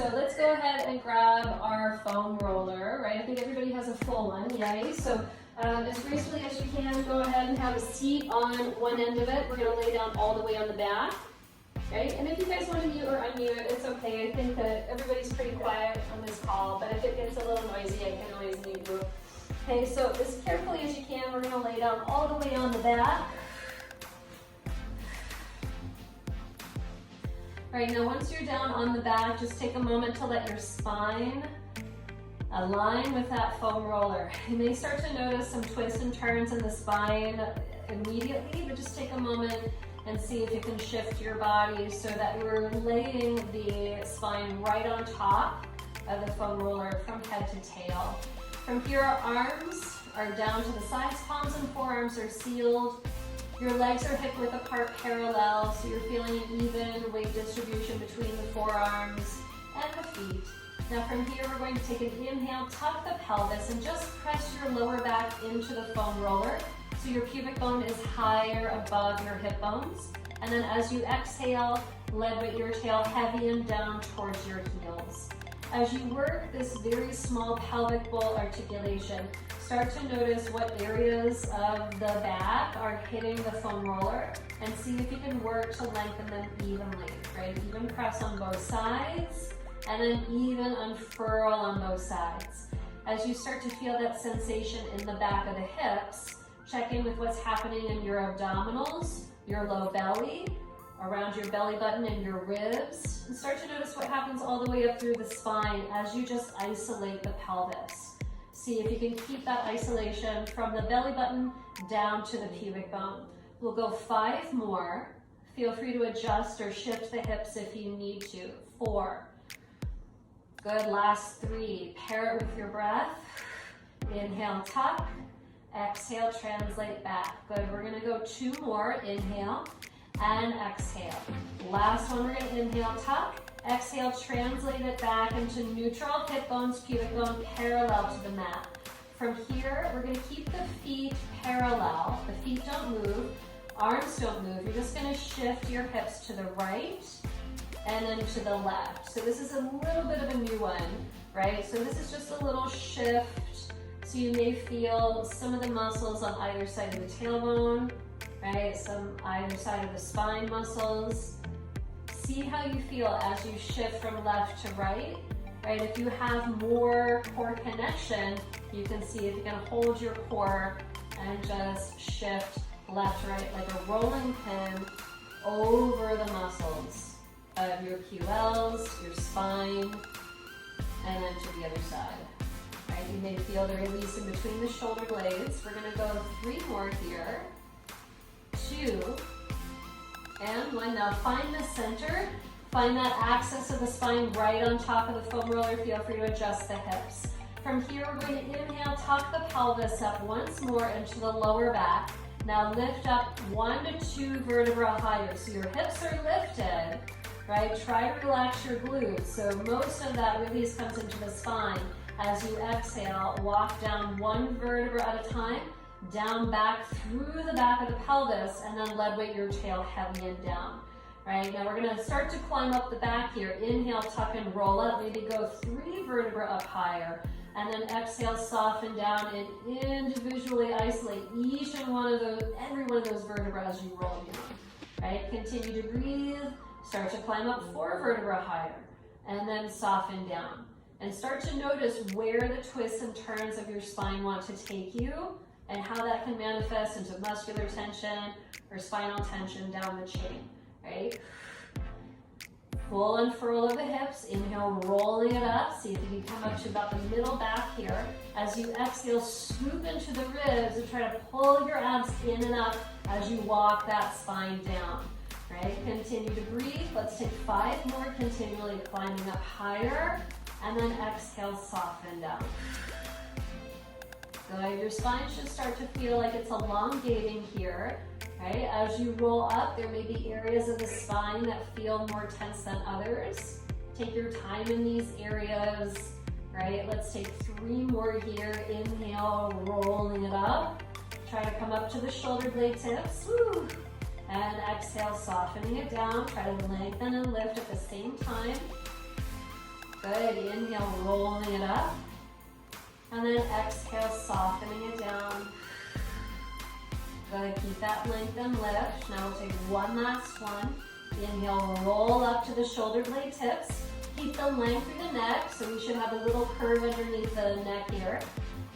so let's go ahead and grab our foam roller, right? I think everybody has a full one, yay. So as gracefully as you can, go ahead and have a seat on one end of it. We're gonna lay down all the way on the back, right? And if you guys want to mute or unmute, it's okay. I think that everybody's pretty quiet on this call, but if it gets a little noisy, I can always mute you. Okay, so as carefully as you can, we're gonna lay down all the way on the back. All right, now once you're down on the back, just take a moment to let your spine align with that foam roller. You may start to notice some twists and turns in the spine immediately, but just take a moment and see if you can shift your body so that you're laying the spine right on top of the foam roller from head to tail. From here, our arms are down to the sides, palms and forearms are sealed. Your legs are hip width apart parallel, so you're feeling an even weight distribution between the forearms and the feet. Now from here, we're going to take an inhale, tuck the pelvis, and just press your lower back into the foam roller so your pubic bone is higher above your hip bones. And then as you exhale, lead weight your tail heavy and down towards your heels. As you work this very small pelvic bowl articulation, start to notice what areas of the back are hitting the foam roller and see if you can work to lengthen them evenly, right? Even press on both sides and then even unfurl on both sides. As you start to feel that sensation in the back of the hips, check in with what's happening in your abdominals, your low belly, around your belly button and your ribs, and start to notice what happens all the way up through the spine as you just isolate the pelvis. See if you can keep that isolation from the belly button down to the pubic bone. We'll go 5 more. Feel free to adjust or shift the hips if you need to. 4. Good, last 3. Pair it with your breath. Inhale, tuck. Exhale, translate back. Good, we're gonna go 2 more. Inhale and exhale. Last one, we're gonna inhale, tuck. Exhale, translate it back into neutral, hip bones, pubic bone, parallel to the mat. From here, we're gonna keep the feet parallel. The feet don't move, arms don't move. You're just gonna shift your hips to the right and then to the left. So this is a little bit of a new one, right? So this is just a little shift. So you may feel some of the muscles on either side of the tailbone, right? Some either side of the spine muscles. See how you feel as you shift from left to right, right? If you have more core connection, you can see if you can hold your core and just shift left to right like a rolling pin over the muscles of your QLs, your spine, and then to the other side, right? You may feel the release in between the shoulder blades. We're gonna go 3 more here. 2, and 1. Now find the center, find that axis of the spine right on top of the foam roller. Feel free to adjust the hips. From here, we're going to inhale, tuck the pelvis up once more into the lower back. Now lift up 1 to 2 vertebrae higher. So your hips are lifted, right? Try to relax your glutes. So most of that release comes into the spine. As you exhale, walk down 1 vertebra at a time, down back through the back of the pelvis, and then lead weight your tail heavy and down. Right, now we're gonna start to climb up the back here. Inhale, tuck and roll up, maybe go 3 vertebrae up higher, and then exhale, soften down and individually isolate each and every one of those vertebrae as you roll down. Right, continue to breathe, start to climb up 4 vertebrae higher, and then soften down. And start to notice where the twists and turns of your spine want to take you, and how that can manifest into muscular tension or spinal tension down the chain, right? Full unfurl of the hips, inhale, rolling it up. See if you can come up to about the middle back here. As you exhale, swoop into the ribs and try to pull your abs in and up as you walk that spine down, right? Continue to breathe. Let's take 5 more, continually climbing up higher, and then exhale, soften down. Good, your spine should start to feel like it's elongating here, right? As you roll up, there may be areas of the spine that feel more tense than others. Take your time in these areas, right? Let's take 3 more here. Inhale, rolling it up. Try to come up to the shoulder blade tips. Woo. And exhale, softening it down. Try to lengthen and lift at the same time. Good, inhale, rolling it up. And then exhale, softening it down. Good, keep that length and lift. Now we'll take one last one. Inhale, roll up to the shoulder blade tips. Keep the length through the neck, so we should have a little curve underneath the neck here.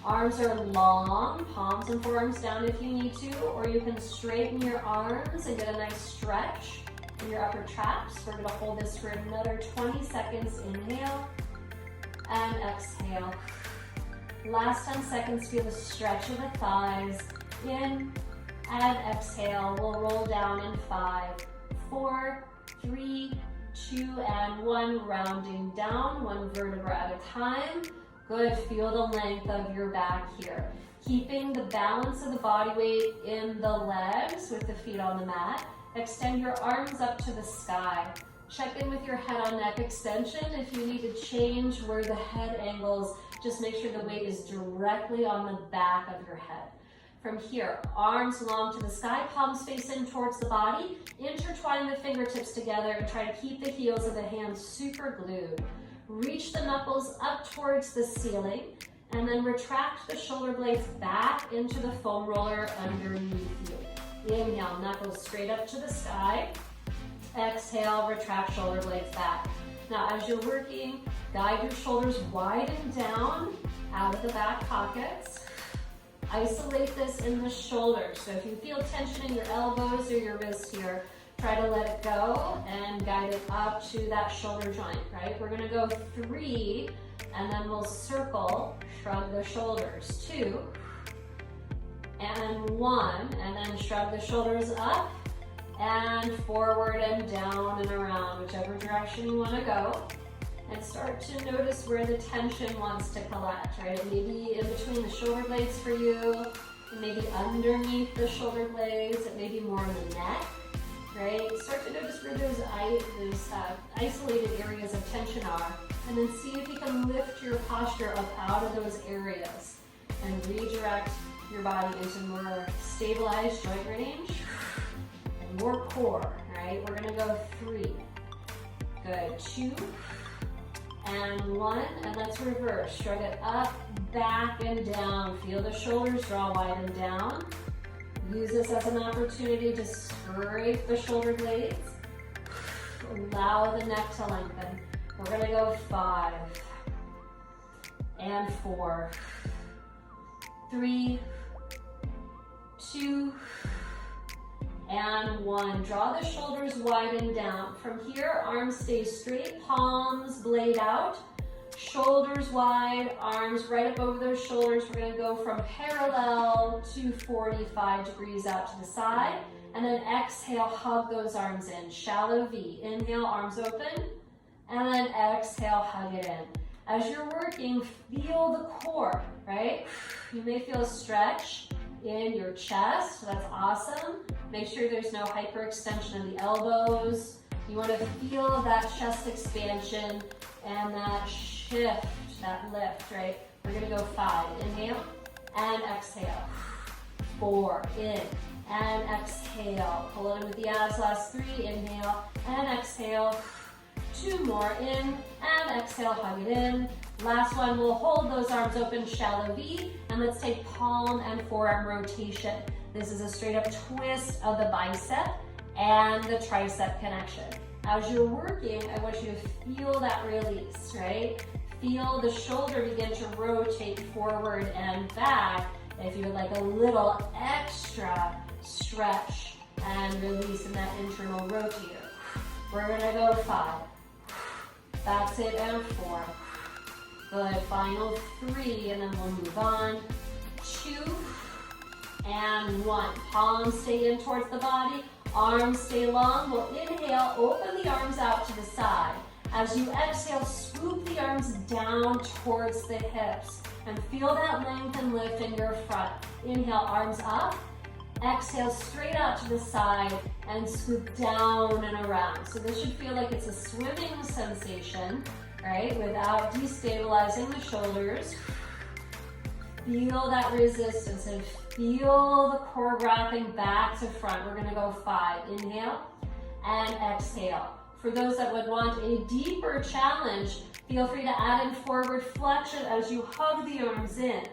Arms are long, palms and forearms down if you need to, or you can straighten your arms and get a nice stretch in your upper traps. We're gonna hold this for another 20 seconds. Inhale and exhale. Last 10 seconds, feel the stretch of the thighs. In and exhale. We'll roll down in 5, 4, 3, 2, and 1. Rounding down, one vertebra at a time. Good, feel the length of your back here. Keeping the balance of the body weight in the legs with the feet on the mat. Extend your arms up to the sky. Check in with your head on neck extension. If you need to change where the head angles, just make sure the weight is directly on the back of your head. From here, arms long to the sky, palms face in towards the body. Intertwine the fingertips together and try to keep the heels of the hands super glued. Reach the knuckles up towards the ceiling, and then retract the shoulder blades back into the foam roller underneath you. Inhale, knuckles straight up to the sky. Exhale, retract shoulder blades back. Now, as you're working, guide your shoulders wide and down out of the back pockets. Isolate this in the shoulders. So if you feel tension in your elbows or your wrist here, try to let it go and guide it up to that shoulder joint, right? We're gonna go 3, and then we'll circle, shrug the shoulders. 2, and 1, and then shrug the shoulders up, and forward and down and around, whichever direction you wanna go. And start to notice where the tension wants to collect, right? It may be in between the shoulder blades for you, it may be underneath the shoulder blades, it may be more in the neck, right? Start to notice where those isolated areas of tension are, and then see if you can lift your posture up out of those areas and redirect your body into more stabilized joint range and more core, right? We're gonna go 3. Good, 2, and 1, and let's reverse. Shrug it up, back, and down. Feel the shoulders draw wide and down. Use this as an opportunity to scrape the shoulder blades. Allow the neck to lengthen. We're gonna go 5, and 4, 3, 2, and 1. Draw the shoulders wide and down. From here, arms stay straight, palms blade out, shoulders wide, arms right up over those shoulders. We're gonna go from parallel to 45 degrees out to the side, and then exhale, hug those arms in. Shallow V. Inhale, arms open, and then exhale, hug it in. As you're working, feel the core, right? You may feel a stretch in your chest, that's awesome. Make sure there's no hyperextension of the elbows. You want to feel that chest expansion and that shift, that lift, right? We're gonna go 5, inhale and exhale. 4, in and exhale. Pull it in with the abs, last 3, inhale and exhale. 2 more, in and exhale, hug it in. Last one, we'll hold those arms open, shallow V, and let's take palm and forearm rotation. This is a straight up twist of the bicep and the tricep connection. As you're working, I want you to feel that release, right? Feel the shoulder begin to rotate forward and back. If you would like a little extra stretch and release in that internal rotator. We're gonna go 5. That's it, and 4. Good, final 3, and then we'll move on. 2, and 1. Palms stay in towards the body, arms stay long. We'll inhale, open the arms out to the side. As you exhale, scoop the arms down towards the hips and feel that length and lift in your front. Inhale, arms up. Exhale, straight out to the side and scoop down and around. So this should feel like it's a swimming sensation, right? Without destabilizing the shoulders. Feel that resistance and feel the core wrapping back to front. We're gonna go 5. Inhale and exhale. For those that would want a deeper challenge, Feel free to add in forward flexion as you hug the arms in.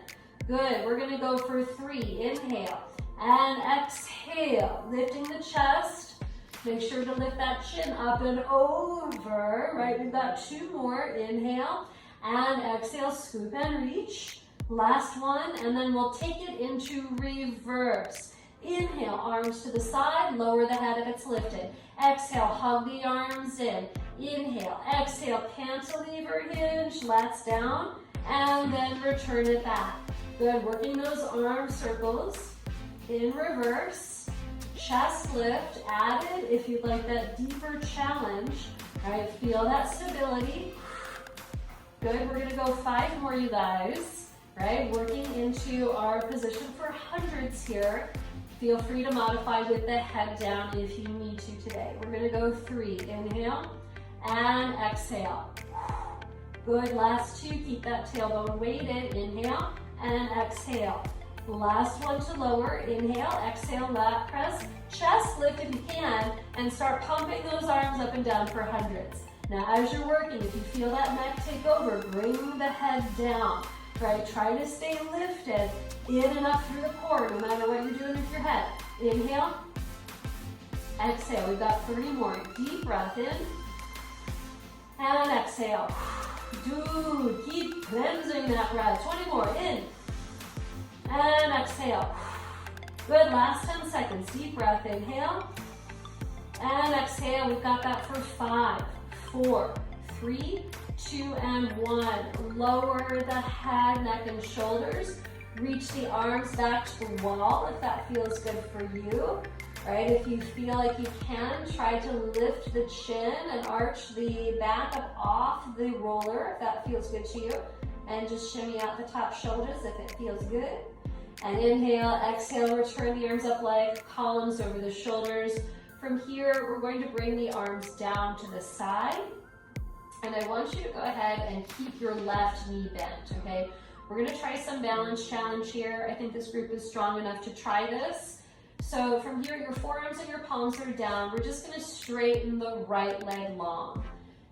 Good, we're gonna go for 3. Inhale and exhale, lifting the chest. Make sure to lift that chin up and over, right? We've got 2 more. Inhale and exhale, scoop and reach. Last one, and then we'll take it into reverse. Inhale, arms to the side, lower the head if it's lifted. Exhale, hug the arms in. Inhale, exhale, cantilever hinge, lats down, and then return it back. Good, working those arm circles in reverse. Chest lift added if you'd like that deeper challenge. All right, feel that stability. Good, we're gonna go 5 more, you guys. Right, working into our position for hundreds here. Feel free to modify with the head down if you need to today. We're gonna go 3. Inhale and exhale. Good, last 2, keep that tailbone weighted. Inhale and exhale. Last one to lower. Inhale, exhale, lat press. Chest lift if you can, and start pumping those arms up and down for hundreds. Now as you're working, if you feel that neck take over, bring the head down. Right, try to stay lifted in and up through the core, no matter what you're doing with your head. Inhale, exhale. We've got 3 more. Deep breath in, and exhale. Dude, keep cleansing that breath. 20 more. In, and exhale. Good, last 10 seconds. Deep breath, inhale, and exhale. We've got that for 5, 4, 3, 2, and 1. Lower the head, neck, and shoulders. Reach the arms back to the wall if that feels good for you. Right, if you feel like you can, try to lift the chin and arch the back up off the roller if that feels good to you. And just shimmy out the top shoulders if it feels good. And inhale, exhale, return the arms up like columns over the shoulders. From here, we're going to bring the arms down to the side. And I want you to go ahead and keep your left knee bent, okay? We're gonna try some balance challenge here. I think this group is strong enough to try this. So from here, your forearms and your palms are down. We're just gonna straighten the right leg long.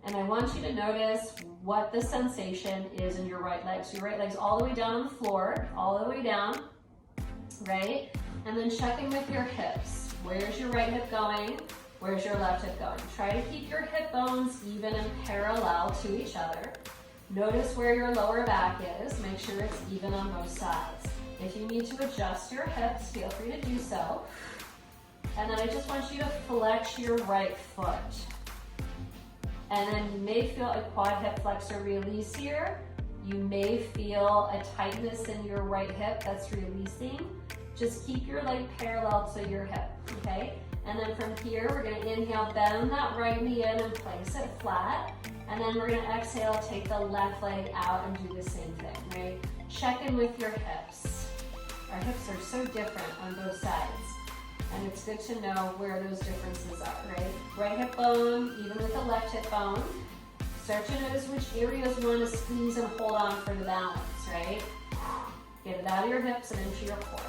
And I want you to notice what the sensation is in your right leg. So your right leg's all the way down on the floor, all the way down, right? And then check in with your hips. Where's your right hip going? Where's your left hip going? Try to keep your hip bones even and parallel to each other. Notice where your lower back is. Make sure it's even on both sides. If you need to adjust your hips, feel free to do so. And then I just want you to flex your right foot. And then you may feel a quad hip flexor release here. You may feel a tightness in your right hip that's releasing. Just keep your leg parallel to your hip, okay? And then from here, we're gonna inhale, bend that right knee in and place it flat. And then we're gonna exhale, take the left leg out and do the same thing, right? Check in with your hips. Our hips are so different on both sides. And it's good to know where those differences are, right? Right hip bone, even with the left hip bone. Start to notice which areas you want to squeeze and hold on for the balance, right? Get it out of your hips and into your core.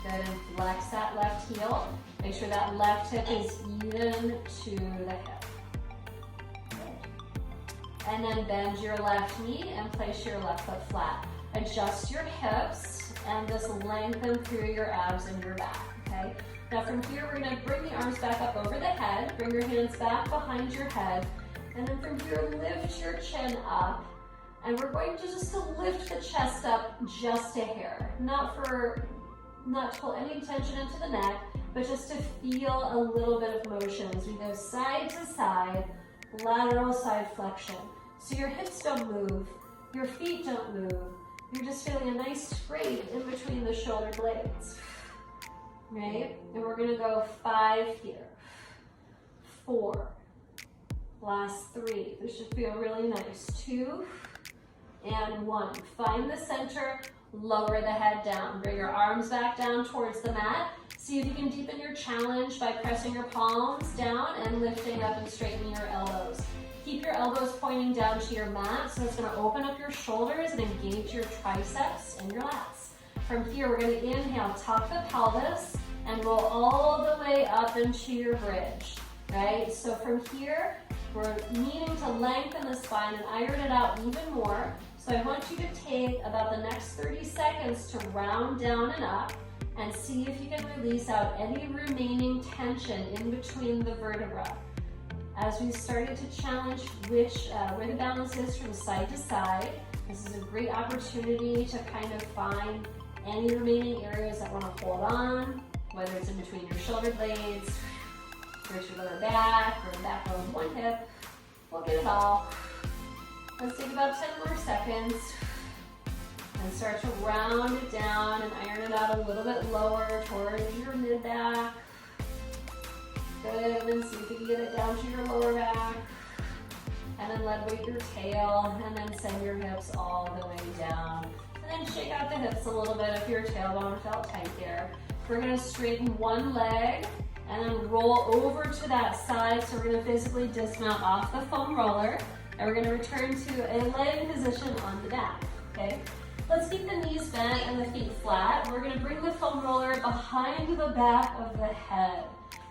Good, and flex that left heel. Make sure that left hip is even to the hip. Good. And then bend your left knee and place your left foot flat. Adjust your hips and just lengthen through your abs and your back, okay? Now from here, we're gonna bring the arms back up over the head, bring your hands back behind your head, and then from here, lift your chin up. And we're going to just lift the chest up just a hair. Not to pull any tension into the neck, but just to feel a little bit of motion as we go side to side, lateral side flexion. So your hips don't move, your feet don't move. You're just feeling a nice scrape in between the shoulder blades, right? And we're gonna go 5 here, 4, last 3. This should feel really nice. 2 and 1. Find the center, lower the head down. Bring your arms back down towards the mat. See if you can deepen your challenge by pressing your palms down and lifting up and straightening your elbows. Keep your elbows pointing down to your mat, so it's gonna open up your shoulders and engage your triceps and your lats. From here, we're gonna inhale, tuck the pelvis, and roll all the way up into your bridge, right? So from here, We're needing to lengthen the spine and iron it out even more. So I want you to take about the next 30 seconds to round down and up and see if you can release out any remaining tension in between the vertebrae. As we started to challenge where the balance is from side to side, this is a great opportunity to kind of find any remaining areas that want to hold on, whether it's in between your shoulder blades, or your lower back, or the back of one hip. We'll get it all. Let's take about 10 more seconds and start to round it down and iron it out a little bit lower towards your mid-back. Good, and then see if you can get it down to your lower back. And then lead weight your tail, and then send your hips all the way down. And then shake out the hips a little bit if your tailbone felt tight there. We're gonna straighten one leg and then roll over to that side. So we're gonna physically dismount off the foam roller, and we're gonna return to a laying position on the back, okay? Let's keep the knees bent and the feet flat. We're gonna bring the foam roller behind the back of the head.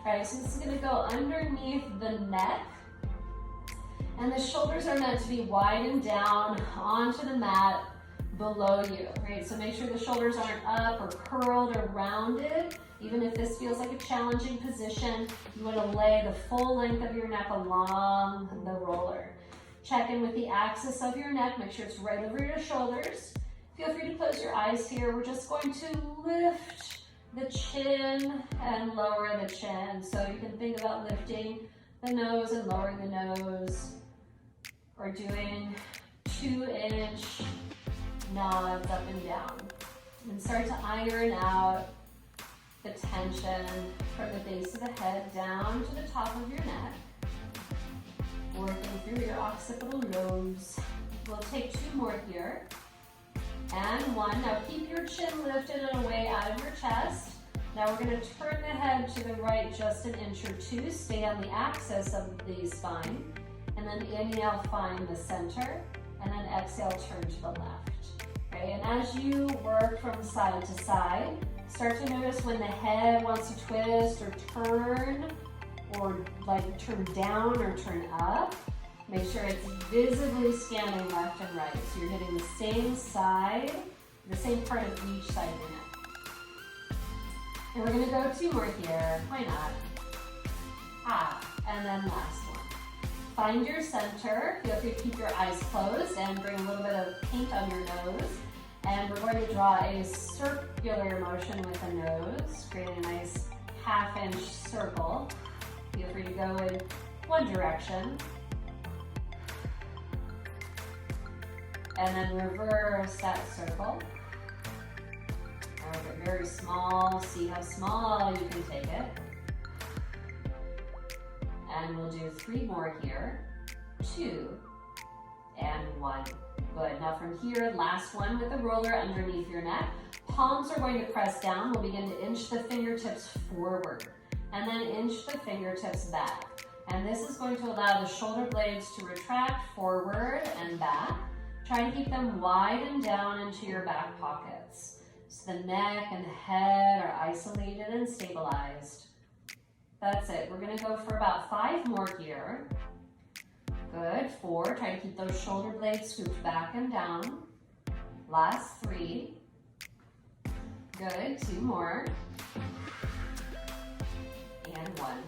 All right, so this is gonna go underneath the neck, and the shoulders are meant to be widened down onto the mat below you, right? So make sure the shoulders aren't up or curled or rounded. Even if this feels like a challenging position, you want to lay the full length of your neck along the roller. Check in with the axis of your neck, make sure it's right over your shoulders. Feel free to close your eyes here. We're just going to lift the chin and lower the chin. So you can think about lifting the nose and lowering the nose, or doing 2-inch nods up and down. And start to iron out the tension from the base of the head down to the top of your neck, working through your occipital lobes. We'll take 2 more here. And 1. Now keep your chin lifted and away out of your chest. Now we're going to turn the head to the right just 1 inch or 2. Stay on the axis of the spine. And then inhale, find the center. And then exhale, turn to the left. Okay? And as you work from side to side, start to notice when the head wants to twist or turn, or like turn down or turn up. Make sure it's visibly scanning left and right. So you're hitting the same side, the same part of each side of your neck. And we're gonna go 2 more here. Why not? And then last one. Find your center. Feel free to keep your eyes closed and bring a little bit of paint on your nose. And we're going to draw a circular motion with the nose, creating a nice 1/2 inch circle. Feel free to go in one direction. And then reverse that circle. Make it very small. See how small you can take it. And we'll do 3 more here. 2 and 1. Good. Now from here, last one with the roller underneath your neck. Palms are going to press down. We'll begin to inch the fingertips forward and then inch the fingertips back. And this is going to allow the shoulder blades to retract forward and back. Try to keep them wide and down into your back pockets. So the neck and the head are isolated and stabilized. That's it. We're going to go for about 5 more here. Good. 4. Try to keep those shoulder blades scooped back and down. Last 3. Good. 2 more. And 1.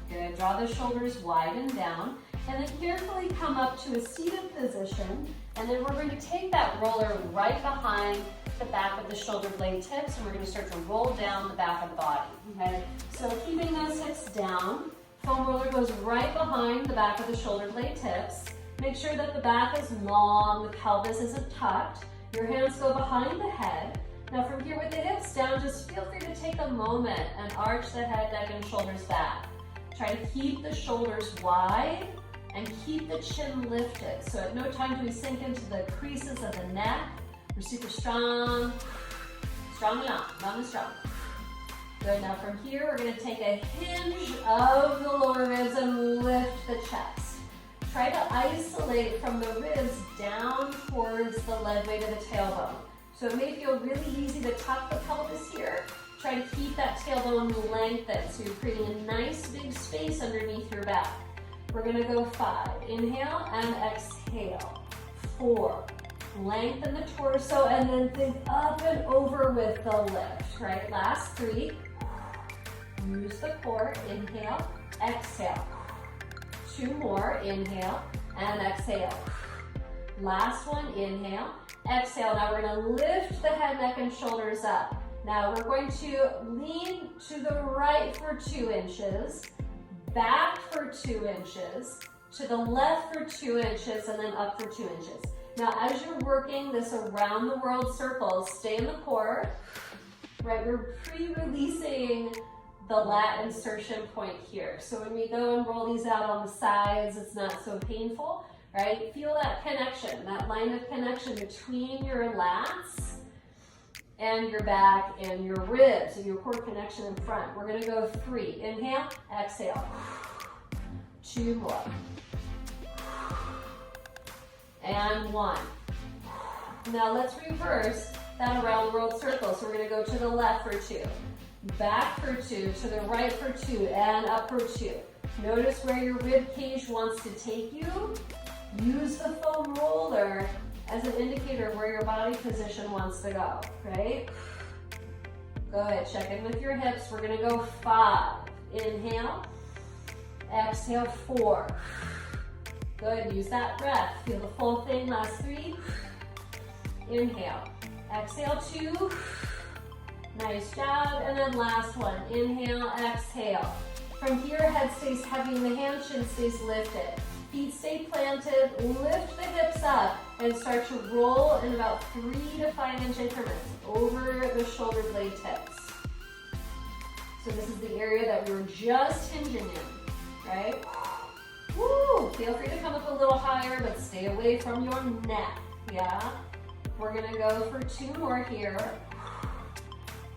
Good. Draw the shoulders wide and down. And then carefully come up to a seated position. And then we're going to take that roller right behind the back of the shoulder blade tips, and we're going to start to roll down the back of the body. Okay? So keeping those hips down, foam roller goes right behind the back of the shoulder blade tips. Make sure that the back is long, the pelvis isn't tucked. Your hands go behind the head. Now from here with the hips down, just feel free to take a moment and arch the head, neck, and shoulders back. Try to keep the shoulders wide and keep the chin lifted. So at no time do we sink into the creases of the neck. We're super strong, strong and up, long and strong. Good, now from here, we're gonna take a hinge of the lower ribs and lift the chest. Try to isolate from the ribs down towards the lead weight of the tailbone. So it may feel really easy to tuck the pelvis here. Try to keep that tailbone lengthened so you're creating a nice big space underneath your back. We're gonna go 5. Inhale and exhale. 4. Lengthen the torso and then think up and over with the lift, right? Last 3. Use the core. Inhale, exhale. 2 more. Inhale and exhale. Last one. Inhale, exhale. Now we're gonna lift the head, neck, and shoulders up. Now we're going to lean to the right for 2 inches, back for 2 inches, to the left for 2 inches, and then up for 2 inches. Now as you're working this around the world circle, stay in the core, right? We're pre-releasing the lat insertion point here. So when we go and roll these out on the sides, it's not so painful, right? Feel that connection, that line of connection between your lats and your back and your ribs and your core connection in front. We're gonna go 3. Inhale, exhale. 2 more. And 1. Now let's reverse that around the world circle. So we're gonna go to the left for 2, back for 2, to the right for 2, and up for 2. Notice where your rib cage wants to take you. Use the foam roller as an indicator of where your body position wants to go, right? Go ahead, check in with your hips. We're gonna go 5. Inhale, exhale, 4. Good, use that breath. Feel the full thing, last 3. Inhale, exhale, 2. Nice job, and then last one. Inhale, exhale. From here, head stays heavy and the hand shin stays lifted. Feet stay planted, lift the hips up, and start to roll in about 3 to 5 inch increments over the shoulder blade tips. So this is the area that we were just hinging in, right? Woo! Feel free to come up a little higher, but stay away from your neck, yeah? We're gonna go for 2 more here.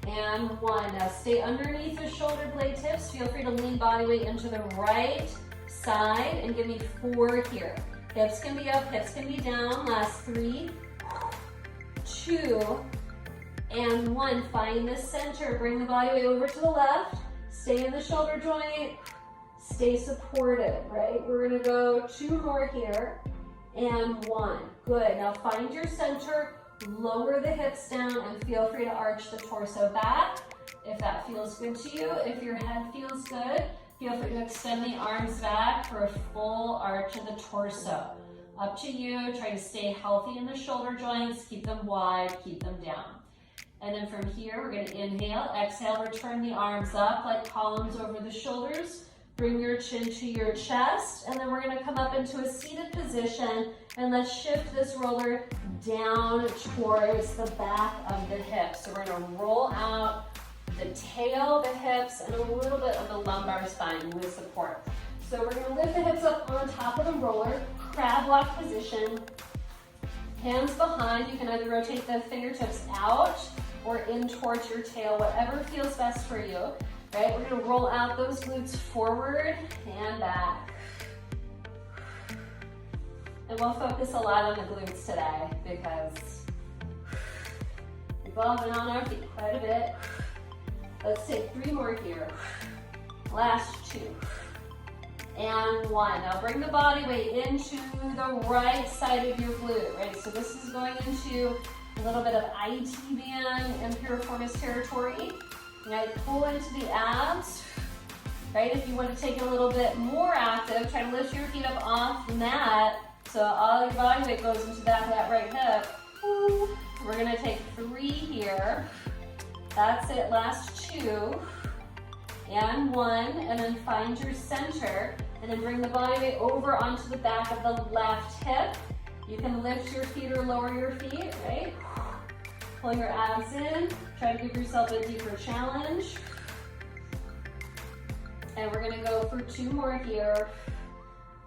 And 1. Now stay underneath the shoulder blade tips. Feel free to lean body weight into the right side and give me 4 here. Hips can be up, hips can be down. Last 3, 2, and 1. Find the center. Bring the body weight over to the left. Stay in the shoulder joint. Stay supported, right? We're gonna go 2 more here and 1. Good. Now find your center. Lower the hips down and feel free to arch the torso back if that feels good to you. If your head feels good, feel free to extend the arms back for a full arch of the torso. Up to you. Try to stay healthy in the shoulder joints. Keep them wide, keep them down. And then from here, we're going to inhale, exhale, return the arms up like columns over the shoulders. Bring your chin to your chest, and then we're going to come up into a seated position, and let's shift this roller down towards the back of the hips. So we're going to roll out the tail, the hips, and a little bit of the lumbar spine with support. So we're going to lift the hips up on top of the roller, crab walk position, hands behind. You can either rotate the fingertips out or in towards your tail, whatever feels best for you. Right, we're gonna roll out those glutes forward and back. And we'll focus a lot on the glutes today because we've all been on our feet quite a bit. Let's take 3 more here. Last 2. And 1. Now bring the body weight into the right side of your glute, right? So this is going into a little bit of IT band and piriformis territory. Right, pull into the abs, right? If you want to take it a little bit more active, try to lift your feet up off the mat so all your body weight goes into the back of that right hip. Woo. We're going to take 3 here. That's it, last 2 and 1, and then find your center, and then bring the body weight over onto the back of the left hip. You can lift your feet or lower your feet, right? Pull your abs in, try to give yourself a deeper challenge. And we're gonna go for 2 more here,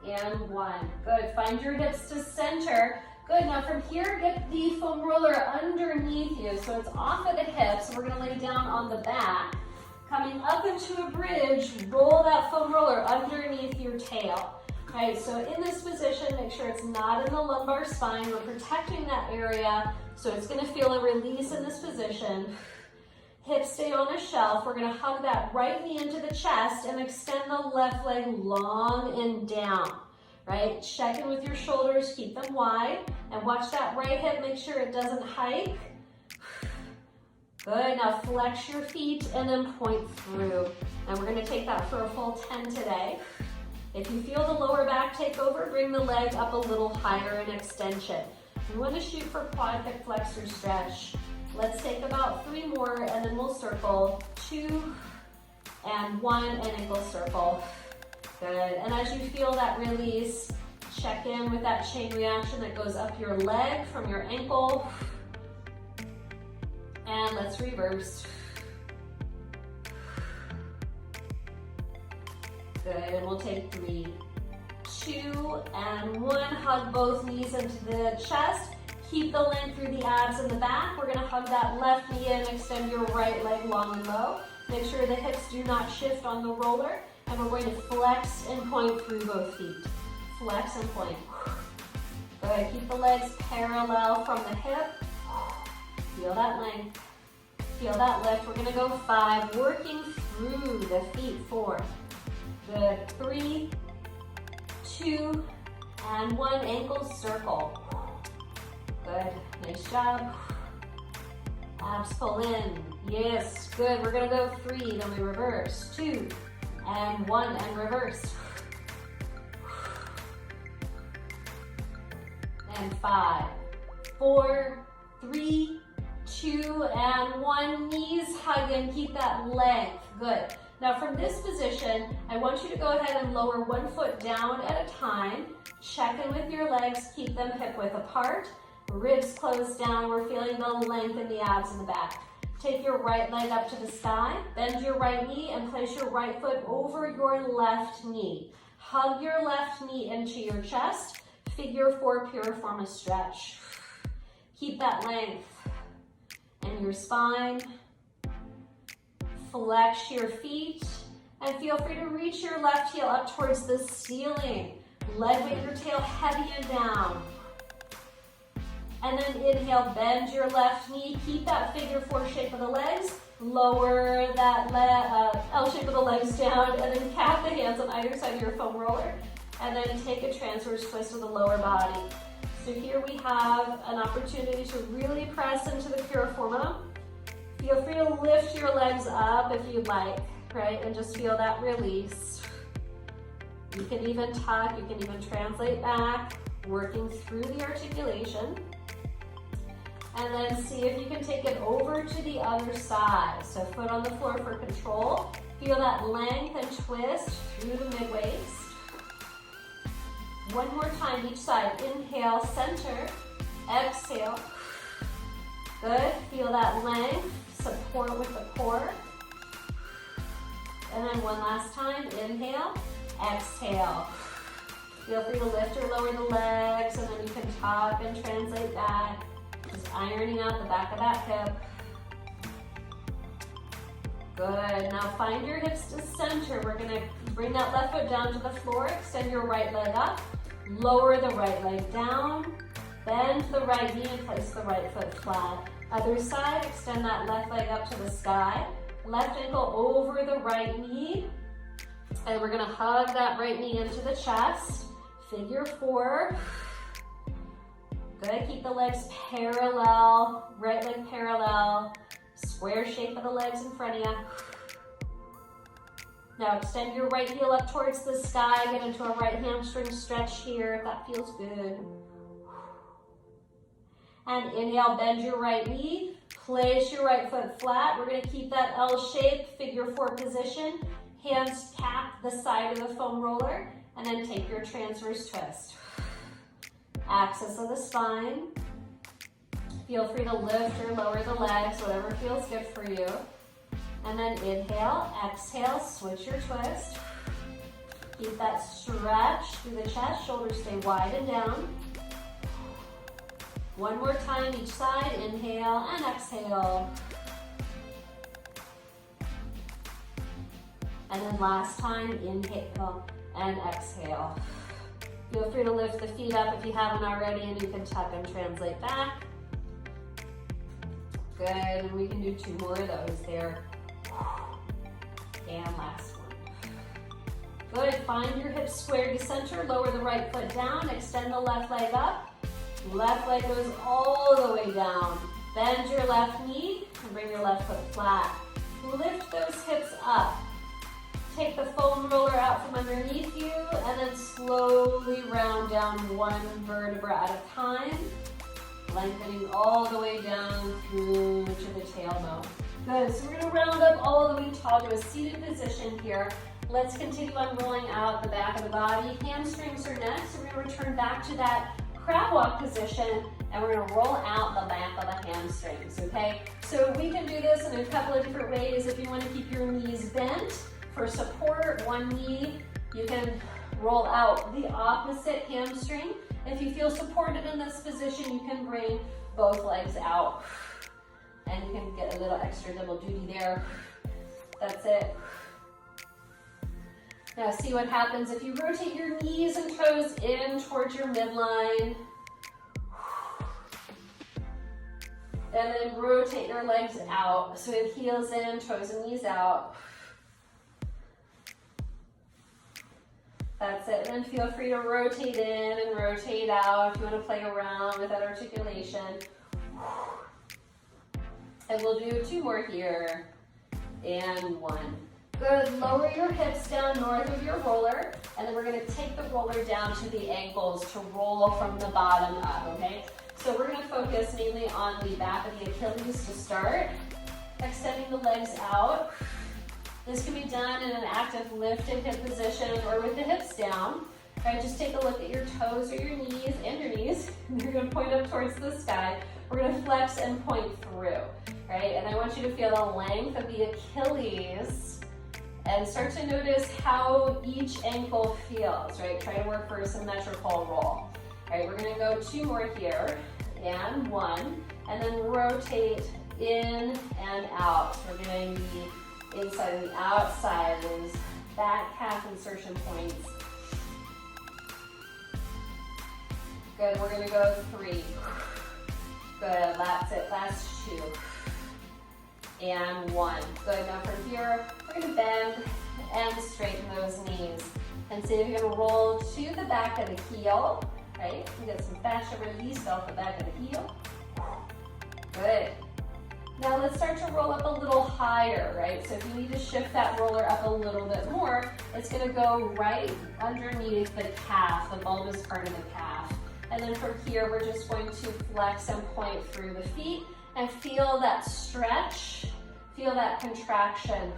and 1. Good, find your hips to center. Good, now from here, get the foam roller underneath you, so it's off of the hips. So we're gonna lay down on the back. Coming up into a bridge, roll that foam roller underneath your tail. Right, so in this position, make sure it's not in the lumbar spine. We're protecting that area, so it's gonna feel a release in this position. Hips stay on a shelf. We're gonna hug that right knee into the chest and extend the left leg long and down, right? Check in with your shoulders, keep them wide, and watch that right hip, make sure it doesn't hike. Good, now flex your feet and then point through. And we're gonna take that for a full 10 today. If you feel the lower back take over, bring the leg up a little higher in extension. We wanna shoot for quad hip flexor stretch. Let's take about 3 more and then we'll circle 2 and 1 and ankle circle. Good, and as you feel that release, check in with that chain reaction that goes up your leg from your ankle. And let's reverse. Good, and we'll take 3, 2, and 1. Hug both knees into the chest. Keep the length through the abs in the back. We're gonna hug that left knee in, extend your right leg long and low. Make sure the hips do not shift on the roller. And we're going to flex and point through both feet. Flex and point. Good, keep the legs parallel from the hip. Feel that length. Feel that lift. We're gonna go 5, working through the feet. 4. Good, 3, 2, and 1, ankle circle. Good, nice job. Abs pull in, yes, good. We're gonna go 3, then we reverse, 2, and 1, and reverse. And 5, 4, 3, 2, and 1, knees hug and keep that length, good. Now from this position, I want you to go ahead and lower 1 foot down at a time. Check in with your legs, keep them hip width apart. Ribs close down, we're feeling the length in the abs in the back. Take your right leg up to the sky, bend your right knee and place your right foot over your left knee. Hug your left knee into your chest, figure 4 piriformis stretch. Keep that length in your spine. Flex your feet and feel free to reach your left heel up towards the ceiling. Leg with your tail heavy and down. And then inhale, bend your left knee. Keep that figure 4 shape of the legs. Lower that L shape of the legs down and then cap the hands on either side of your foam roller. And then take a transverse twist of the lower body. So here we have an opportunity to really press into the piriform. Feel free to lift your legs up if you'd like, right? And just feel that release. You can even tuck, you can even translate back, working through the articulation. And then see if you can take it over to the other side. So foot on the floor for control. Feel that length and twist through the mid-waist. One more time each side. Inhale, center. Exhale. Good. Feel that length. Support with the core. And then one last time. Inhale. Exhale. Feel free to lift or lower the legs, and then you can tuck and translate back. Just ironing out the back of that hip. Good, now find your hips to center. We're gonna bring that left foot down to the floor, extend your right leg up, lower the right leg down, bend the right knee and place the right foot flat. Other side, extend that left leg up to the sky, left ankle over the right knee, and we're gonna hug that right knee into the chest, figure 4. Good, keep the legs parallel, right leg parallel, square shape of the legs in front of you. Now extend your right heel up towards the sky, get into a right hamstring stretch here if that feels good. And inhale, bend your right knee, place your right foot flat. We're gonna keep that L shape, figure 4 position. Hands tap the side of the foam roller, and then take your transverse twist. Axis of the spine. Feel free to lift or lower the legs, whatever feels good for you. And then inhale, exhale, switch your twist. Keep that stretch through the chest, shoulders stay wide and down. One more time each side, inhale and exhale. And then last time, inhale and exhale. Feel free to lift the feet up if you haven't already, and you can tuck and translate back. Good, Good, and we can do 2 more of those there. And last one. Good, find your hips square to center, lower the right foot down, extend the left leg up. Left leg goes all the way down. Bend your left knee and bring your left foot flat. Lift those hips up. Take the foam roller out from underneath you and then slowly round down 1 vertebra at a time, lengthening all the way down through to the tailbone. Good, so we're gonna round up all the way tall to a seated position here. Let's continue on rolling out the back of the body. Hamstrings are next. We're gonna return back to that crab walk position and we're gonna roll out the back of the hamstrings, okay? So we can do this in a couple of different ways. If you wanna keep your knees bent, for support, one knee, you can roll out the opposite hamstring. If you feel supported in this position, you can bring both legs out. And you can get a little extra double duty there. That's it. Now see what happens if you rotate your knees and toes in towards your midline. And then rotate your legs out. So we have heels in, toes and knees out. That's it, and then feel free to rotate in and rotate out if you want to play around with that articulation. And we'll do 2 more here, and 1. Good, lower your hips down north of your roller, and then we're gonna take the roller down to the ankles to roll from the bottom up, okay? So we're gonna focus mainly on the back of the Achilles to start, extending the legs out. This can be done in an active lifted hip position or with the hips down. Right, just take a look at your toes or your knees and your knees. You're gonna point up towards the sky. We're gonna flex and point through, right? And I want you to feel the length of the Achilles and start to notice how each ankle feels, right? Try to work for a symmetrical roll. All right, we're gonna go 2 more here, and 1, and then rotate in and out. So we're getting the inside and the outside, those back calf insertion points. Good, we're gonna go 3. Good, that's it, last 2. And 1. Good, now from here, we're gonna bend and straighten those knees. And see if you're gonna roll to the back of the heel, right? You get some fascia release off the back of the heel. Good. Now let's start to roll up a little higher, right? So if you need to shift that roller up a little bit more, it's gonna go right underneath the calf, the bulbous part of the calf. And then from here, we're just going to flex and point through the feet and feel that stretch, feel that contraction.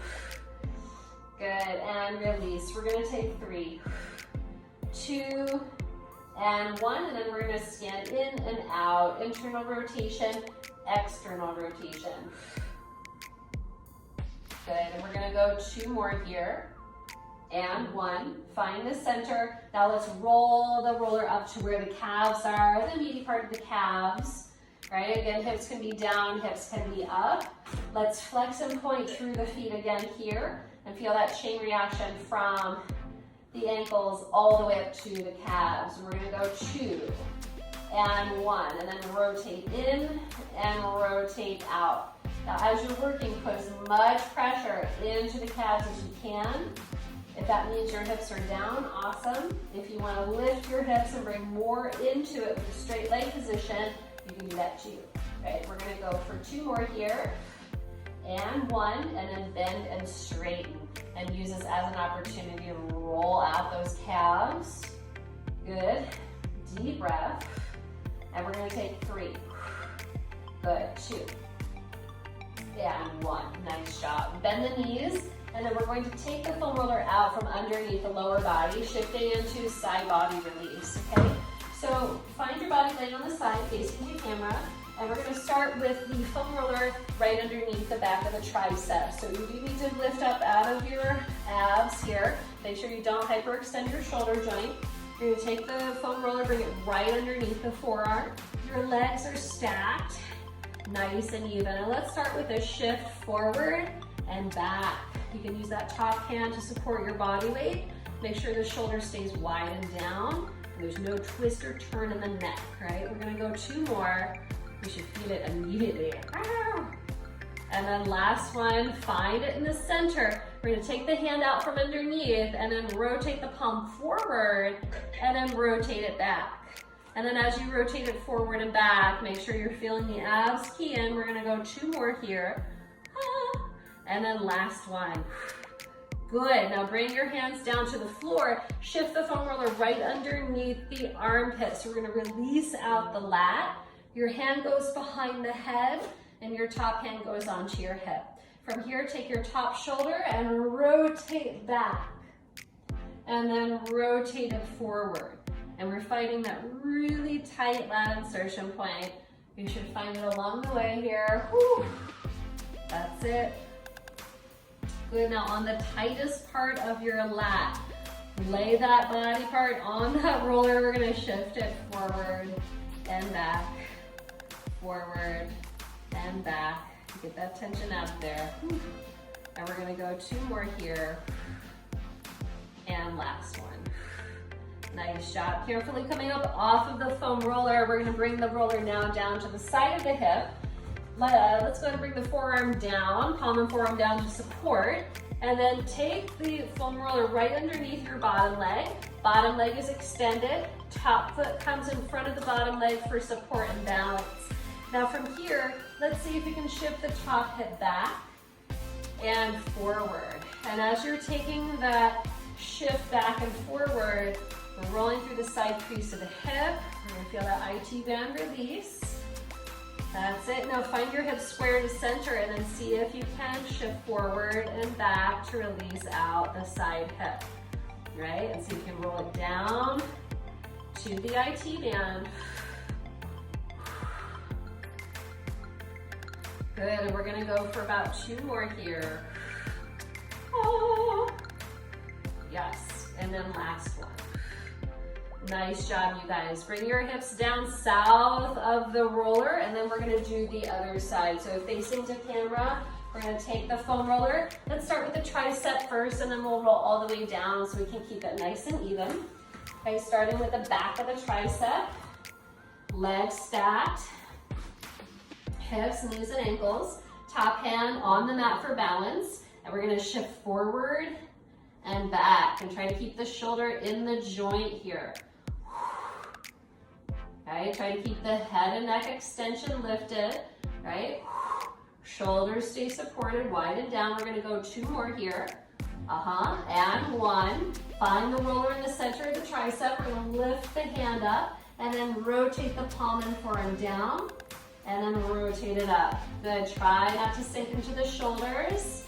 Good, and release. We're gonna take 3, 2, and 1, and then we're gonna stand in and out, internal rotation, external rotation. Good, and we're gonna go 2 more here, and 1. Find the center. Now let's roll the roller up to where the calves are, the meaty part of the calves, right? Again, hips can be down, hips can be up. Let's flex and point through the feet again here, and feel that chain reaction from the ankles all the way up to the calves. We're gonna go 2, and 1, and then rotate in and rotate out. Now as you're working, put as much pressure into the calves as you can. If that means your hips are down, awesome. If you want to lift your hips and bring more into it with a straight leg position, you can do that too. Right, we're gonna go for 2 more here, and 1, and then bend and straighten, and use this as an opportunity to roll out those calves. Good, deep breath. And we're gonna take 3. Good, 2. And 1, nice job. Bend the knees, and then we're going to take the foam roller out from underneath the lower body, shifting into side body release, okay? So find your body laying on the side, facing the camera, and we're gonna start with the foam roller right underneath the back of the tricep. So you do need to lift up out of your abs here. Make sure you don't hyperextend your shoulder joint. You're gonna take the foam roller, bring it right underneath the forearm. Your legs are stacked, nice and even. And let's start with a shift forward and back. You can use that top hand to support your body weight. Make sure the shoulder stays wide and down. And there's no twist or turn in the neck, right? We're gonna go 2 more. We should feel it immediately. And then last one, find it in the center. We're gonna take the hand out from underneath and then rotate the palm forward and then rotate it back. And then as you rotate it forward and back, make sure you're feeling the abs key in. We're gonna go 2 more here. And then last one. Good, now bring your hands down to the floor. Shift the foam roller right underneath the armpit. So we're gonna release out the lat. Your hand goes behind the head and your top hand goes onto your hip. From here, take your top shoulder and rotate back. And then rotate it forward. And we're finding that really tight lat insertion point. You should find it along the way here. Whew. That's it. Good, now on the tightest part of your lat, lay that body part on that roller. We're gonna shift it forward and back, forward and back. Get that tension out there. And we're gonna go 2 more here. And last one. Nice job. Carefully coming up off of the foam roller. We're gonna bring the roller now down to the side of the hip. Let's go ahead and bring the forearm down, palm and forearm down to support. And then take the foam roller right underneath your bottom leg. Bottom leg is extended. Top foot comes in front of the bottom leg for support and balance. Now from here, let's see if you can shift the top hip back and forward. And as you're taking that shift back and forward, we're rolling through the side crease of the hip. We're gonna feel that IT band release. That's it. Now find your hips square to center and then see if you can shift forward and back to release out the side hip. Right? And see if you can roll it down to the IT band. Good, and we're gonna go for about 2 more here. Oh. Yes, and then last one. Nice job, you guys. Bring your hips down south of the roller, and then we're gonna do the other side. So facing to camera, we're gonna take the foam roller. Let's start with the tricep first, and then we'll roll all the way down so we can keep it nice and even. Okay, starting with the back of the tricep, legs stacked, hips, knees, and ankles. Top hand on the mat for balance, and we're gonna shift forward and back, and try to keep the shoulder in the joint here. Okay, try to keep the head and neck extension lifted, right? Shoulders stay supported, widen down. We're gonna go 2 more here. And 1. Find the roller in the center of the tricep. We're gonna lift the hand up and then rotate the palm and forearm down and then rotate it up. Good, try not to sink into the shoulders.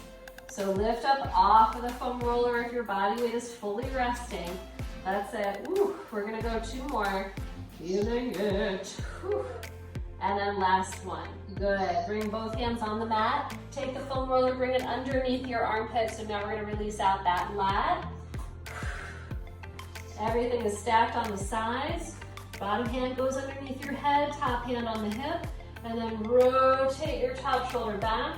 So lift up off of the foam roller if your body weight is fully resting. That's it. Woo. We're gonna go 2 more. Feeling it. Whew. And then last one. Good. Bring both hands on the mat. Take the foam roller, bring it underneath your armpit. So now we're gonna release out that lat. Everything is stacked on the sides. Bottom hand goes underneath your head, top hand on the hip, and then rotate your top shoulder back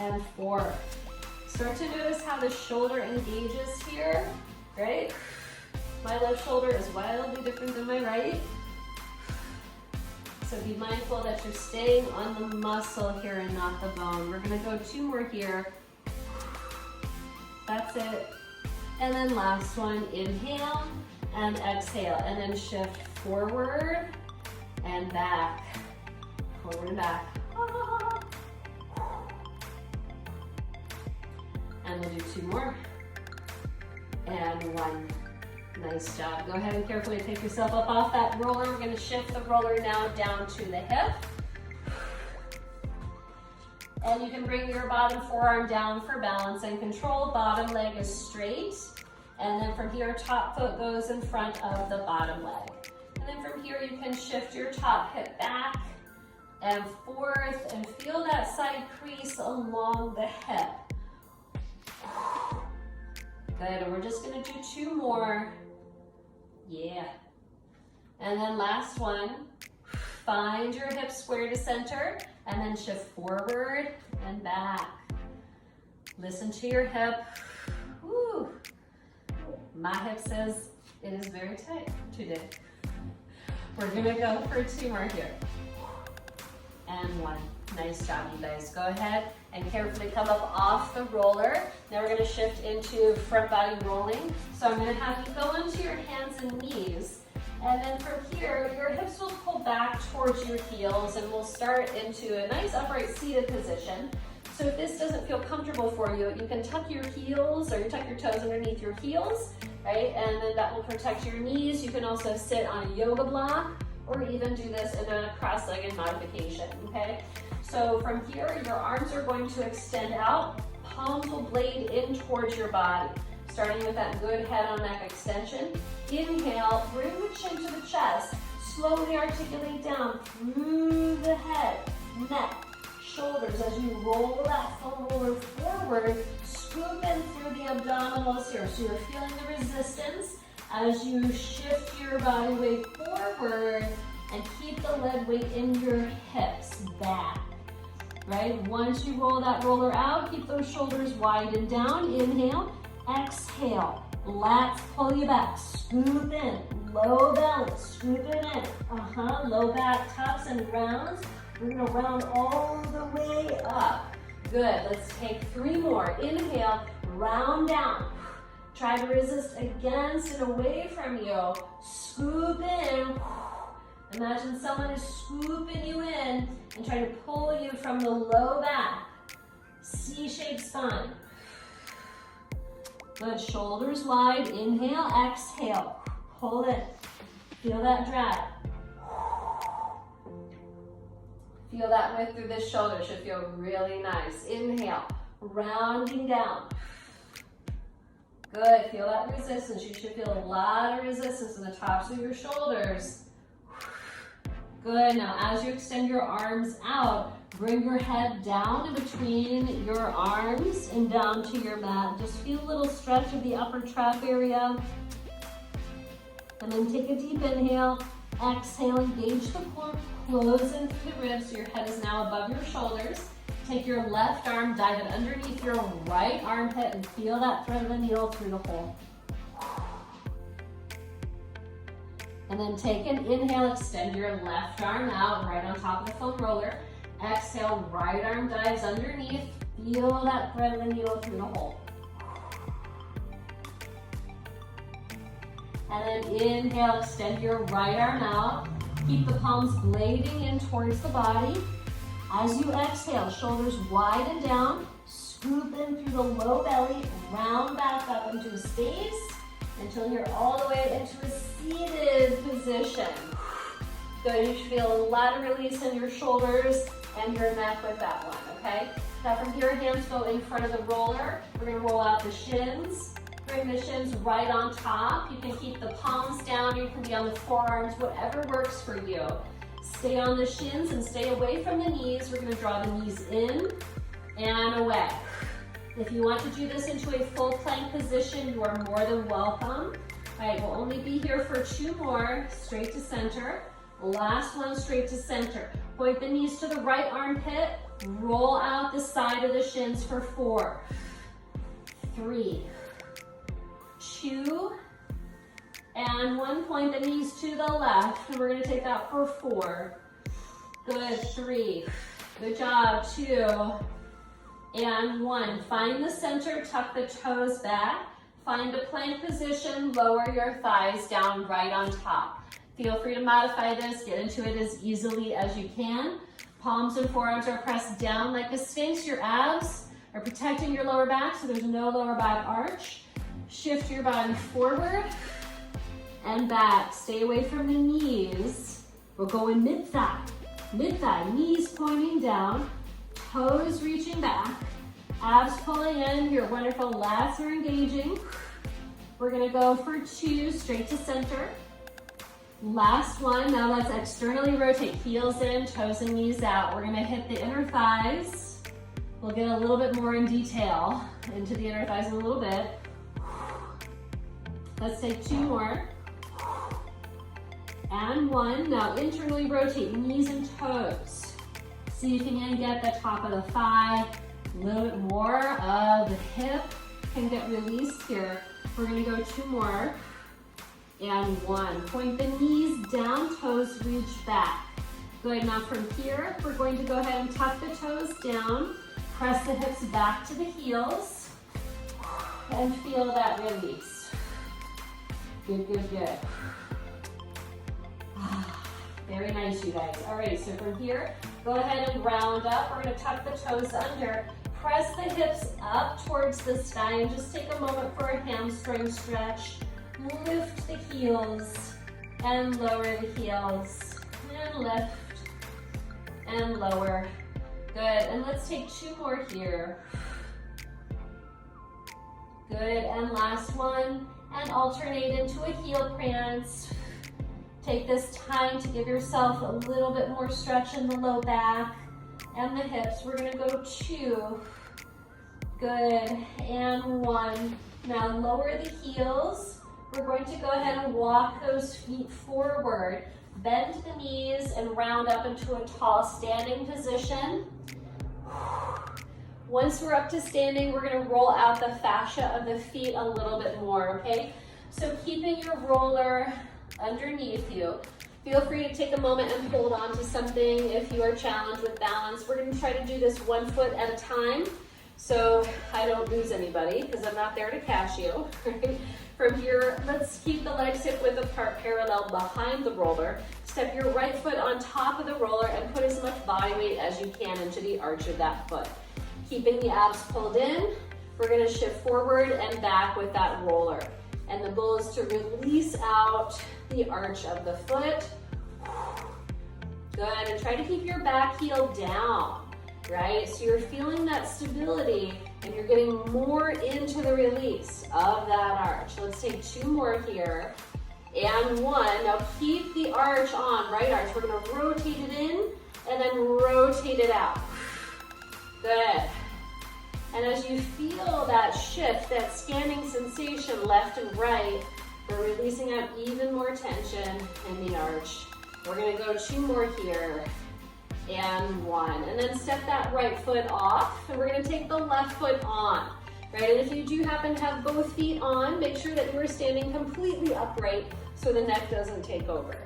and forth. Start to notice how the shoulder engages here, right? My left shoulder is wildly different than my right. So be mindful that you're staying on the muscle here and not the bone. We're gonna go 2 more here. That's it. And then last one, inhale and exhale. And then shift forward and back. Forward and back. And we'll do 2 more. And 1. Nice job. Go ahead and carefully take yourself up off that roller. We're gonna shift the roller now down to the hip. And you can bring your bottom forearm down for balance and control. Bottom leg is straight. And then from here, top foot goes in front of the bottom leg. And then from here, you can shift your top hip back and forth and feel that side crease along the hip. Good, and we're just gonna do 2 more. Yeah. And then last one, find your hips square to center and then shift forward and back. Listen to your hip. Woo. My hip says it is very tight today. We're gonna go for 2 more here. And 1. Nice job, you guys. Go ahead and carefully come up off the roller. Now we're gonna shift into front body rolling. So I'm gonna have you go onto your hands and knees. And then from here, your hips will pull back towards your heels and we'll start into a nice upright seated position. So if this doesn't feel comfortable for you, you can tuck your heels or you tuck your toes underneath your heels, right? And then that will protect your knees. You can also sit on a yoga block or even do this in a cross-legged modification, okay? So from here, your arms are going to extend out, palms will blade in towards your body, starting with that good head on neck extension. Inhale, bring the chin to the chest, slowly articulate down through the head, neck, shoulders as you roll that foam roller forward, scoop in through the abdominals here. So you're feeling the resistance as you shift your body weight forward and keep the lead weight in your hips back, right? Once you roll that roller out, keep those shoulders wide and down. Inhale, exhale, lats pull you back, scoop in, low belly, scoop it in. Low back tucks and rounds. We're gonna round all the way up. Good, let's take 3 more. Inhale, round down. Try to resist against and away from you. Scoop in. Imagine someone is scooping you in and try to pull you from the low back. C-shaped spine. Good, shoulders wide. Inhale, exhale. Pull it. Feel that drag. Feel that width through this shoulder. Should feel really nice. Inhale, rounding down. Good, feel that resistance. You should feel a lot of resistance in the tops of your shoulders. Good, now as you extend your arms out, bring your head down in between your arms and down to your mat. Just feel a little stretch of the upper trap area. And then take a deep inhale. Exhale, engage the core, close in through the ribs so your head is now above your shoulders. Take your left arm, dive it underneath your right armpit and feel that thread of the needle through the hole. And then take an inhale, extend your left arm out right on top of the foam roller. Exhale, right arm dives underneath. Feel that thread of the needle through the hole. And then inhale, extend your right arm out. Keep the palms blading in towards the body. As you exhale, shoulders wide and down. Scoop in through the low belly. Round back up into a space until you're all the way into a seated position. Good, you should feel a lot of release in your shoulders and your neck with that one, okay? Now from here, hands go in front of the roller. We're gonna roll out the shins. Bring the shins right on top. You can keep the palms down, you can be on the forearms, whatever works for you. Stay on the shins and stay away from the knees. We're gonna draw the knees in and away. If you want to do this into a full plank position, you are more than welcome. All right, we'll only be here for 2 more, straight to center. Last one, straight to center. Point the knees to the right armpit, roll out the side of the shins for 4, 3, 2, and 1. Point the knees to the left, and we're gonna take that for 4. Good, 3, good job, 2, and 1. Find the center, tuck the toes back. Find a plank position, lower your thighs down right on top. Feel free to modify this, get into it as easily as you can. Palms and forearms are pressed down like a sphinx. Your abs are protecting your lower back, so there's no lower back arch. Shift your body forward and back. Stay away from the knees. We're going mid-thigh. Mid-thigh, knees pointing down, toes reaching back, abs pulling in, your wonderful lats are engaging. We're gonna go for 2, straight to center. Last one, now let's externally rotate, heels in, toes and knees out. We're gonna hit the inner thighs. We'll get a little bit more in detail into the inner thighs in a little bit. Let's take 2 more. And 1, now internally rotate, knees and toes. See if you can get the top of the thigh, a little bit more of the hip can get released here. We're gonna go 2 more. And 1, point the knees down, toes reach back. Good, now from here, we're going to go ahead and tuck the toes down, press the hips back to the heels, and feel that release. Good, good, good. Very nice, you guys. All right, so from here, go ahead and round up. We're gonna tuck the toes under, press the hips up towards the sky, and just take a moment for a hamstring stretch. Lift the heels, and lower the heels, and lift, and lower. Good, and let's take 2 more here. Good, and last one, and alternate into a heel prance. Take this time to give yourself a little bit more stretch in the low back and the hips. We're gonna go 2. Good, and 1. Now lower the heels. We're going to go ahead and walk those feet forward. Bend the knees and round up into a tall standing position. Once we're up to standing, we're gonna roll out the fascia of the feet a little bit more, okay? So keeping your roller underneath you. Feel free to take a moment and hold on to something if you are challenged with balance. We're gonna try to do this 1 foot at a time so I don't lose anybody because I'm not there to catch you. Right? From here, let's keep the legs hip width apart, parallel behind the roller. Step your right foot on top of the roller and put as much body weight as you can into the arch of that foot. Keeping the abs pulled in, we're gonna shift forward and back with that roller. And the goal is to release out the arch of the foot. Good, and try to keep your back heel down, right? So you're feeling that stability and you're getting more into the release of that arch. Let's take 2 more here. And 1, now keep the arch on, right arch. We're gonna rotate it in and then rotate it out. Good. And as you feel that shift, that scanning sensation left and right, we're releasing out even more tension in the arch. We're gonna go 2 more here, and 1. And then step that right foot off, and we're gonna take the left foot on, right? And if you do happen to have both feet on, make sure that you are standing completely upright so the neck doesn't take over.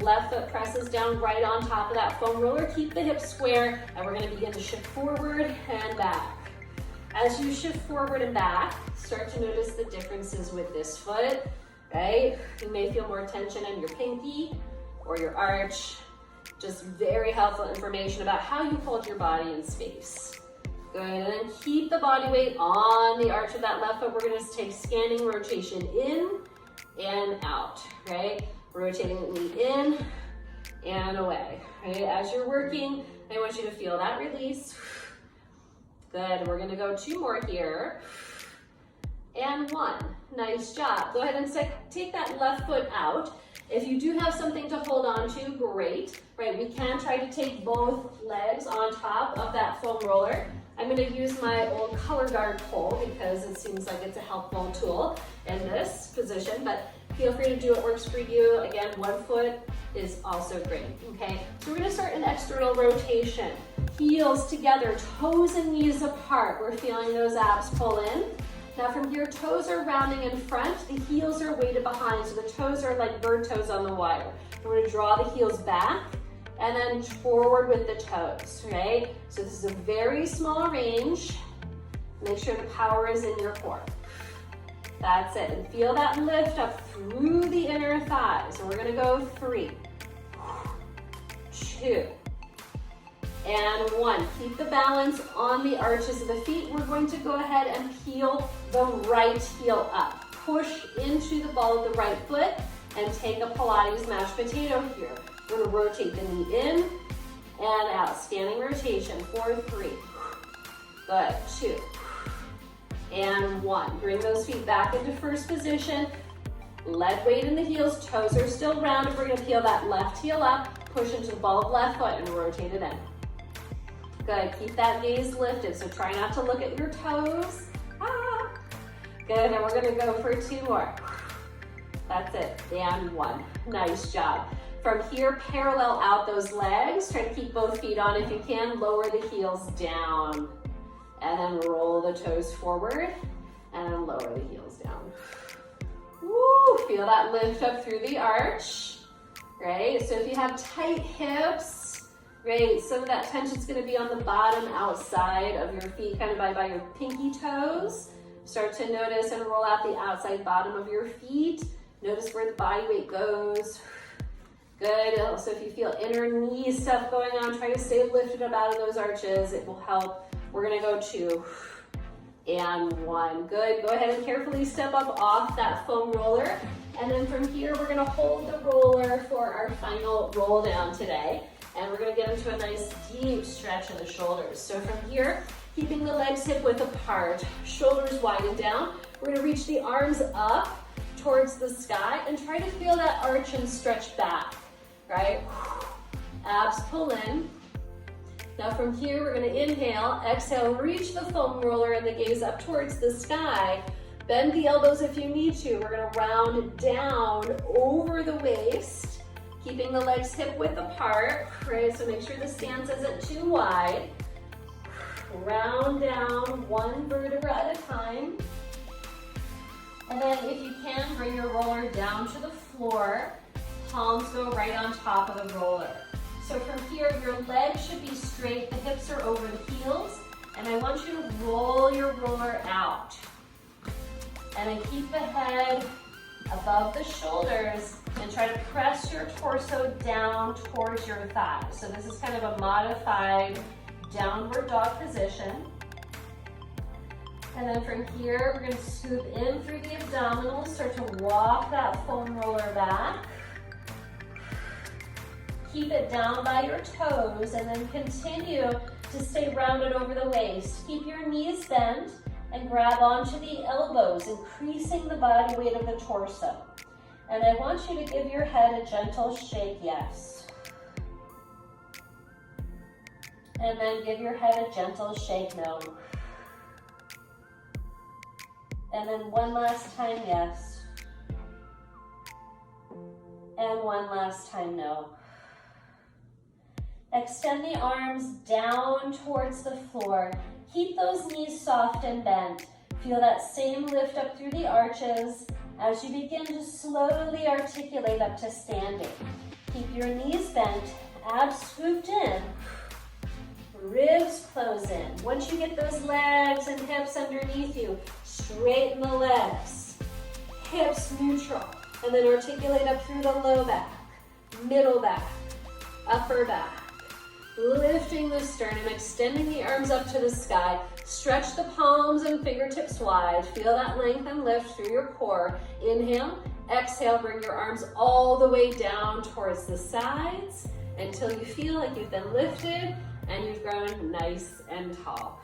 Left foot presses down right on top of that foam roller. Keep the hips square, and we're gonna begin to shift forward and back. As you shift forward and back, start to notice the differences with this foot, right? You may feel more tension in your pinky or your arch. Just very helpful information about how you hold your body in space. Good, and then keep the body weight on the arch of that left foot. We're gonna take scanning rotation in and out, right? Rotating the in and away, right? As you're working, I want you to feel that release. Good, we're gonna go 2 more here. And 1, nice job. Go ahead and take that left foot out. If you do have something to hold on to, great, right? We can try to take both legs on top of that foam roller. I'm gonna use my old color guard pole because it seems like it's a helpful tool in this position, but feel free to do what works for you. Again, 1 foot is also great, okay? So we're gonna start an external rotation. Heels together, toes and knees apart. We're feeling those abs pull in. Now from here, toes are rounding in front, the heels are weighted behind, so the toes are like bird toes on the wire. We're gonna draw the heels back and then forward with the toes, right? So this is a very small range. Make sure the power is in your core. That's it, and feel that lift up through the inner thighs. So we're gonna go 3, 2, and 1. Keep the balance on the arches of the feet. We're going to go ahead and peel the right heel up. Push into the ball of the right foot and take a Pilates mashed potato here. We're gonna rotate the knee in and out. Standing rotation, 4, 3. Good, 2, and 1. Bring those feet back into first position. Lead weight in the heels, toes are still rounded. We're gonna peel that left heel up, push into the ball of left foot and rotate it in. Good, keep that gaze lifted, so try not to look at your toes. Ah. Good, and we're gonna go for 2 more. That's it, and 1. Nice job. From here, parallel out those legs. Try to keep both feet on if you can. Lower the heels down. And then roll the toes forward and lower the heels down. Woo, feel that lift up through the arch, right? So if you have tight hips, Great, some of that tension's gonna be on the bottom outside of your feet, kind of by your pinky toes. Start to notice and roll out the outside bottom of your feet. Notice where the body weight goes. Good, also if you feel inner knee stuff going on, try to stay lifted up out of those arches. It will help. We're gonna go 2 and 1. Good, go ahead and carefully step up off that foam roller. And then from here, we're gonna hold the roller for our final roll down today. And we're gonna get into a nice deep stretch of the shoulders. So from here, keeping the legs hip width apart, shoulders widen down. We're gonna reach the arms up towards the sky and try to feel that arch and stretch back, right? Abs pull in. Now from here, we're gonna inhale, exhale, reach the foam roller and the gaze up towards the sky. Bend the elbows if you need to. We're gonna round down over the waist, keeping the legs hip width apart, right? So make sure the stance isn't too wide. Round down 1 vertebra at a time. And then if you can, bring your roller down to the floor. Palms go right on top of the roller. So from here, your legs should be straight, the hips are over the heels, and I want you to roll your roller out. And then keep the head above the shoulders and try to press your torso down towards your thighs. So this is kind of a modified downward dog position. And then from here, we're gonna scoop in through the abdominals, start to walk that foam roller back. Keep it down by your toes and then continue to stay rounded over the waist. Keep your knees bent and grab onto the elbows, increasing the body weight of the torso. And I want you to give your head a gentle shake, yes. And then give your head a gentle shake, no. And then one last time, yes. And one last time, no. Extend the arms down towards the floor. Keep those knees soft and bent. Feel that same lift up through the arches as you begin to slowly articulate up to standing. Keep your knees bent, abs scooped in, ribs close in. Once you get those legs and hips underneath you, straighten the legs, hips neutral, and then articulate up through the low back, middle back, upper back. Lifting the sternum, extending the arms up to the sky. Stretch the palms and fingertips wide. Feel that length and lift through your core. Inhale, exhale, bring your arms all the way down towards the sides until you feel like you've been lifted and you've grown nice and tall.